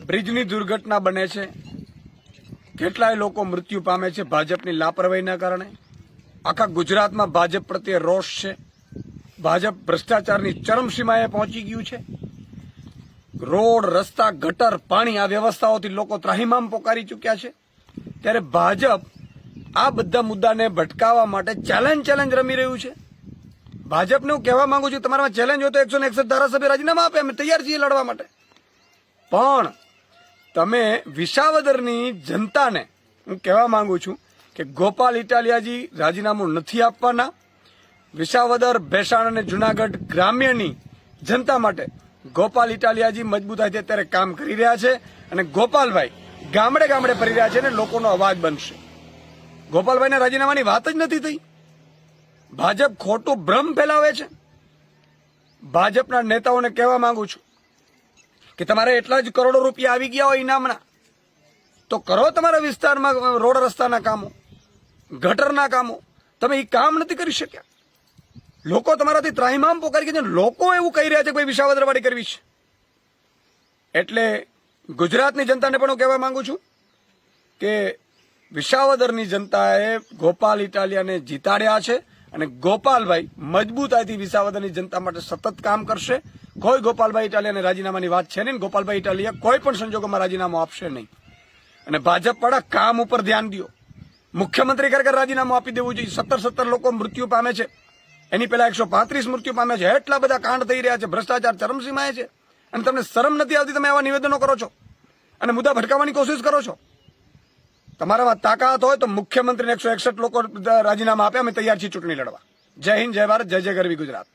બ્રિજની દુર્ઘટના બને છે, કેટલાય લોકો મૃત્યુ પામે છે ભાજપની લાપરવાહીના કારણે. આખા ગુજરાતમાં ભાજપ પ્રત્યે રોષ છે. ભાજપ ભ્રષ્ટાચારની ચરમસીમાએ પહોંચી ગયું છે. રોડ, રસ્તા, ગટર, પાણી આ વ્યવસ્થાઓથી લોકો ત્રાહિમામ પોકારી ચૂક્યા છે. ત્યારે ભાજપ આ બધા મુદ્દાને ભટકાવવા માટે ચેલેન્જ રમી રહ્યું છે. ભાજપને હું કહેવા માંગુ છું, તમારામાં ચેલેન્જ હોય તો 161 ધારાસભ્ય રાજીનામા આપે, અમે તૈયાર છીએ લડવા માટે. પણ તમે વિસાવદરની જનતાને હું કહેવા માંગુ છું કે ગોપાલ ઇટાલિયાજી રાજીનામું નથી આપવાના. વિસાવદર, ભેસાણ અને જુનાગઢ ગ્રામ્યની જનતા માટે ગોપાલ ઇટાલિયાજી મજબૂતાઈથી અત્યારે કામ કરી રહ્યા છે અને ગોપાલભાઈ ગામડે ગામડે ફરી રહ્યા છે અને લોકોનો અવાજ બનશે. ગોપાલભાઈના રાજીનામાની વાત જ નથી થઈ. ભાજપ ખોટું ભ્રમ ફેલાવે છે. ભાજપના નેતાઓને કહેવા માંગુ છું કે તમારે એટલા જ કરોડો રૂપિયા આવી ગયા હોય ઇનામના તો કરો તમારા વિસ્તારમાં રોડ રસ્તાના કામો, ગટરના કામો. તમે એ કામ નથી કરી શક્યા. લોકો તમારાથી ત્રાહિમામ પોકારી ગયા છે. લોકો એવું કહી રહ્યા છે કે ભાઈ વિસાવદરવાડી કરવી છે. એટલે ગુજરાતની જનતાને પણ હું કહેવા માંગુ છું કે વિસાવદરની જનતાએ ગોપાલ ઇટાલિયાને જીતાડ્યા છે અને ગોપાલભાઈ મજબૂતાઈથી વિસાવદરની જનતા માટે સતત કામ કરશે. કોઈ ગોપાલભાઈ ઇટાલિયાને રાજીનામાની વાત છે નહીં. ગોપાલભાઈ ઇટાલિયા કોઈ પણ સંજોગોમાં રાજીનામું આપશે નહીં. અને ભાજપવાળા કામ ઉપર ધ્યાન દો. મુખ્યમંત્રી ખરેખર રાજીનામું આપી દેવું જોઈએ. 17 લોકો મૃત્યુ પામે છે, એની પહેલા 135 મૃત્યુ પામે છે. એટલા બધા કાંડ થઈ રહ્યા છે, ભ્રષ્ટાચાર ચરમસીમાએ છે અને તમને શરમ નથી આવતી. તમે આવા નિવેદનો કરો છો અને મુદ્દા ભટકાવવાની કોશિશ કરો છો. તમારામાં તાકાત હોય તો મુખ્યમંત્રીને 161 લોકો રાજીનામા આપે, અમે તૈયાર છીએ ચૂંટણી લડવા. જય હિન્દ, જય ભારત, જય જય ગરવી ગુજરાત.